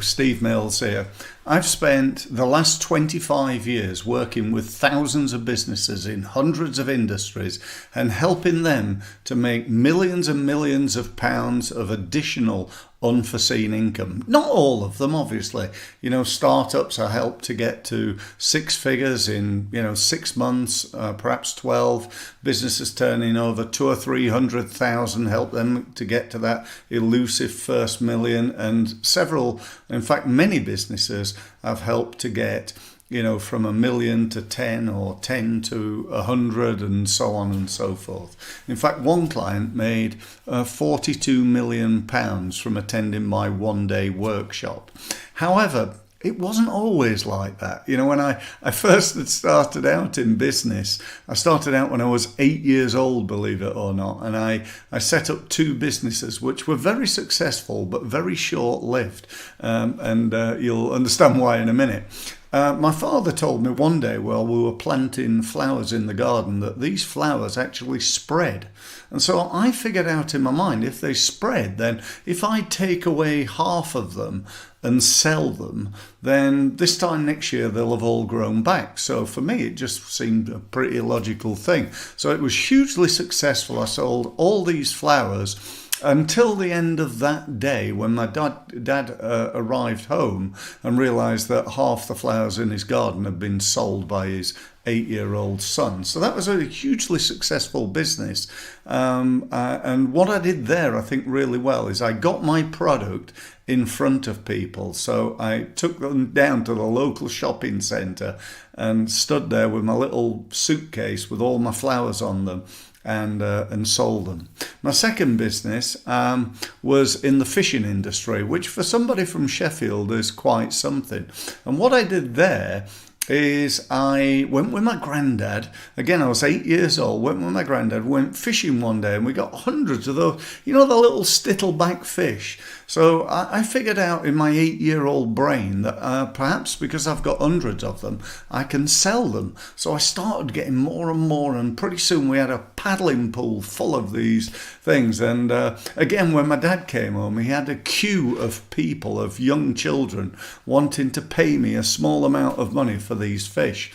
Steve Mills here. I've spent the last 25 years working with thousands of businesses in hundreds of industries and helping them to make millions and millions of pounds of additional unforeseen income. Not all of them, obviously. Startups I help to get to six figures in 6 months, perhaps 12. Businesses turning over 200,000 or 300,000, help them to get to that elusive first million. And several, in fact many businesses I've helped to get from 1 million to 10 or 10 to 100 and so on and so forth. In fact, one client made £42 million from attending my one-day workshop. However, it wasn't always like that. When I first had started out in business, I started out when I was 8 years old, believe it or not. And I set up 2 businesses, which were very successful, but very short-lived. And you'll understand why in a minute. My father told me one day while we were planting flowers in the garden that these flowers actually spread. And so I figured out in my mind, if they spread, then if I take away half of them and sell them, then this time next year they'll have all grown back. So for me, it just seemed a pretty logical thing. So it was hugely successful. I sold all these flowers until the end of that day when my dad arrived home and realised that half the flowers in his garden had been sold by his 8-year-old son. So that was a hugely successful business. And what I did there, I think, really well is I got my product in front of people. So I took them down to the local shopping centre and stood there with my little suitcase with all my flowers on them and sold them. My second business was in the fishing industry, which for somebody from Sheffield is quite something. And what I did there is I went with my granddad. Again, I was 8 years old, went with my granddad, went fishing one day, and we got hundreds of those, the little stittleback fish. So I figured out in my 8-year-old brain that perhaps because I've got hundreds of them, I can sell them. So I started getting more and more, and pretty soon we had a paddling pool full of these things. And again, when my dad came home, he had a queue of people, of young children, wanting to pay me a small amount of money for these fish.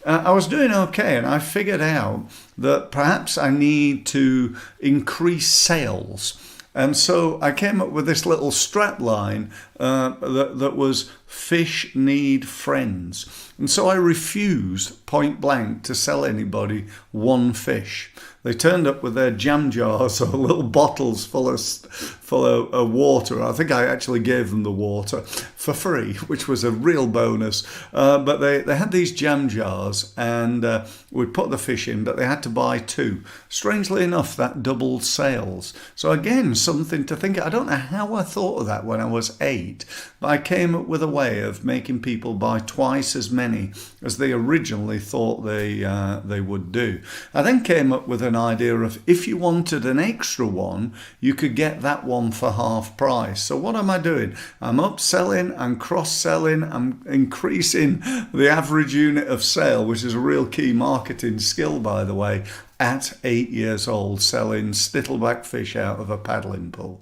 I was doing okay, and I figured out that perhaps I need to increase sales. And so I came up with this little strap line that was fish need friends. And so I refused point blank to sell anybody one fish. They turned up with their jam jars or little bottles full of water. I think I actually gave them the water for free, which was a real bonus. But they had these jam jars, and we'd put the fish in, but they had to buy 2. Strangely enough, that doubled sales. So again, something to think. I don't know how I thought of that when I was 8, but I came up with a way of making people buy twice as many as they originally thought they would do. I then came up with an idea of if you wanted an extra one, you could get that one for half price. So what am I doing? I'm upselling, I'm cross-selling, I'm increasing the average unit of sale, which is a real key marketing skill, by the way, at 8 years old, selling stittleback fish out of a paddling pool.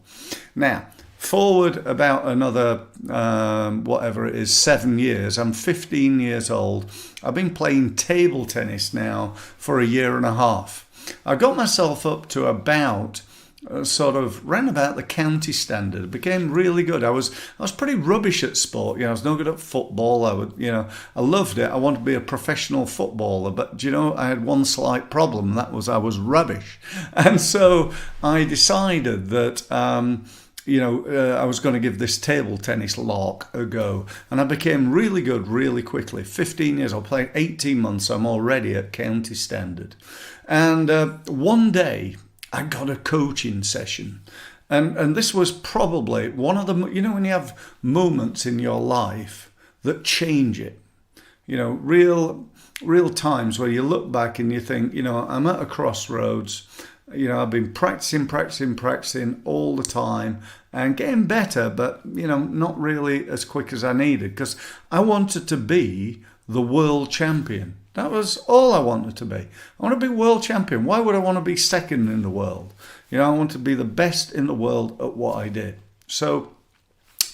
Now, forward about another, 7 years. I'm 15 years old. I've been playing table tennis now for a year and a half. I got myself up to about ran about the county standard. It became really good. I was pretty rubbish at sport. I was no good at football. I loved it. I wanted to be a professional footballer, but I had one slight problem, and that was I was rubbish. And so I decided that I was going to give this table tennis lark a go. And I became really good really quickly. 15 years, I played 18 months, I'm already at county standard. And one day I got a coaching session. And this was probably one of the, when you have moments in your life that change it. Real times where you look back and you think, I'm at a crossroads. I've been practicing all the time and getting better, but, not really as quick as I needed, because I wanted to be the world champion. That was all I wanted to be. I want to be world champion. Why would I want to be second in the world? I want to be the best in the world at what I did. So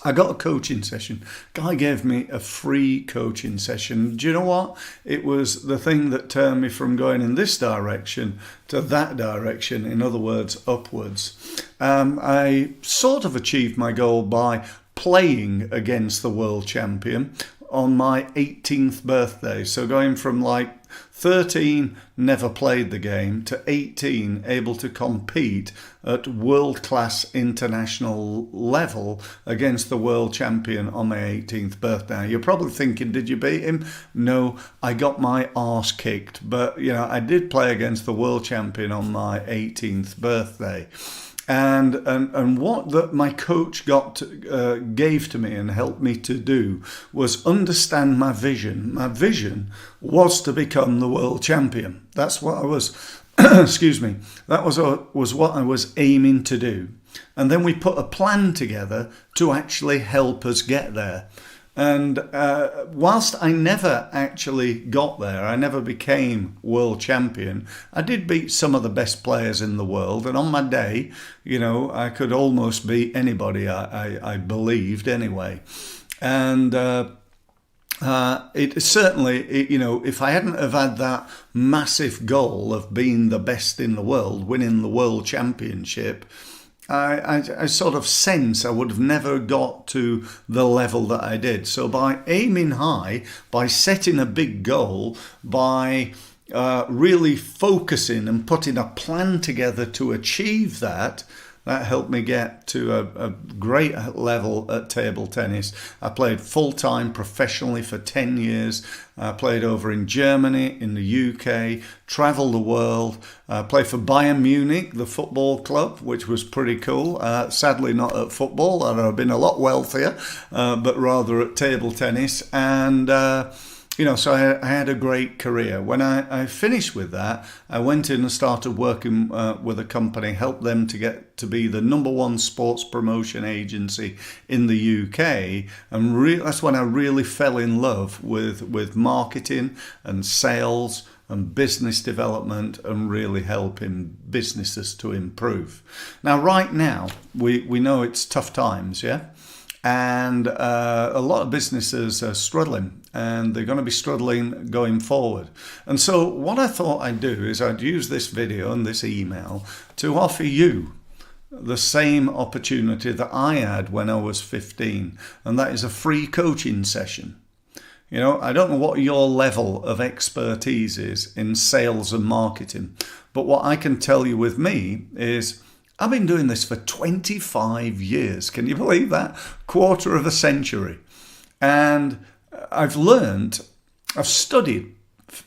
I got a coaching session. Guy gave me a free coaching session. Do you know what? It was the thing that turned me from going in this direction to that direction, in other words, upwards. I sort of achieved my goal by playing against the world champion on my 18th birthday. So going from like 13, never played the game, to 18, able to compete at world-class international level against the world champion on my 18th birthday. You're probably thinking, did you beat him? No, I got my arse kicked. But, I did play against the world champion on my 18th birthday. And what my coach gave to me and helped me to do was understand my vision. My vision was to become the world champion. That's what I was, excuse me, that was what I was aiming to do. And then we put a plan together to actually help us get there. And whilst I never actually got there, I never became world champion, I did beat some of the best players in the world. And on my day, I could almost beat anybody, I believed anyway. And it certainly, if I hadn't have had that massive goal of being the best in the world, winning the world championship, I sort of sense I would have never got to the level that I did. So by aiming high, by setting a big goal, by really focusing and putting a plan together to achieve that helped me get to a great level at table tennis. I played full-time professionally for 10 years. I played over in Germany, in the UK, travelled the world. Played for Bayern Munich, the football club, which was pretty cool. Sadly not at football, I'd have been a lot wealthier, but rather at table tennis. And so I had a great career. When I finished with that, I went in and started working with a company, helped them to get to be the #1 sports promotion agency in the UK. And that's when I really fell in love with marketing and sales and business development and really helping businesses to improve. Now, right now, we know it's tough times, yeah? And a lot of businesses are struggling, and they're going to be struggling going forward. And so what I thought I'd do is I'd use this video and this email to offer you the same opportunity that I had when I was 15, and that is a free coaching session. I don't know what your level of expertise is in sales and marketing, but what I can tell you with me is I've been doing this for 25 years. Can you believe that? Quarter of a century. And I've studied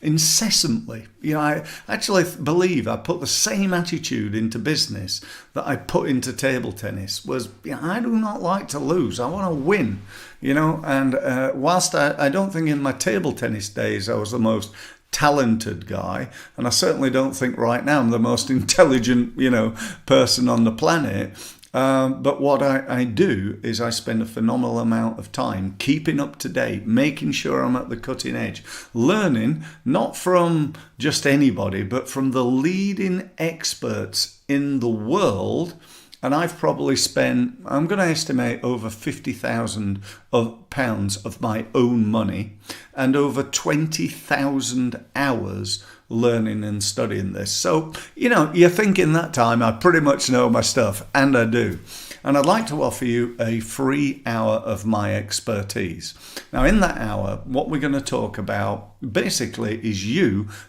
incessantly. I actually believe I put the same attitude into business that I put into table tennis. I do not like to lose. I want to win, and whilst I don't think in my table tennis days I was the most talented guy, and I certainly don't think right now I'm the most intelligent, person on the planet. But what I do is I spend a phenomenal amount of time keeping up to date, making sure I'm at the cutting edge, learning not from just anybody, but from the leading experts in the world. And I've probably spent, I'm going to estimate, over £50,000 of my own money and over 20,000 hours learning and studying this. So, you think in that time I pretty much know my stuff, and I do. And I'd like to offer you a free hour of my expertise. Now, in that hour, what we're going to talk about basically is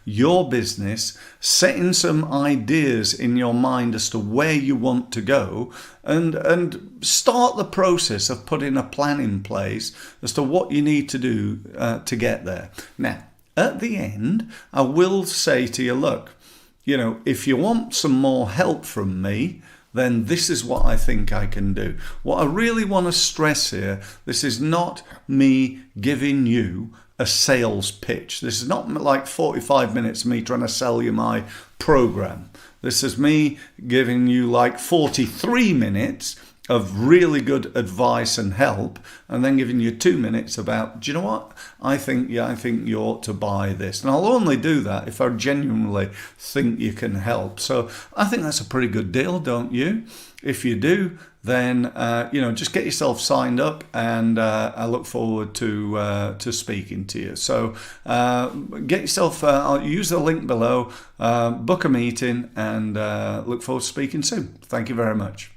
your business, setting some ideas in your mind as to where you want to go, and start the process of putting a plan in place as to what you need to do to get there. Now, at the end, I will say to you, look, if you want some more help from me, then this is what I think I can do. What I really want to stress here, this is not me giving you a sales pitch. This is not like 45 minutes of me trying to sell you my program. This is me giving you like 43 minutes of really good advice and help, and then giving you 2 minutes about, do you know what? I think you ought to buy this. And I'll only do that if I genuinely think you can help. So I think that's a pretty good deal, don't you? If you do, then just get yourself signed up, and I look forward to speaking to you. So get yourself. I'll use the link below. Book a meeting, and look forward to speaking soon. Thank you very much.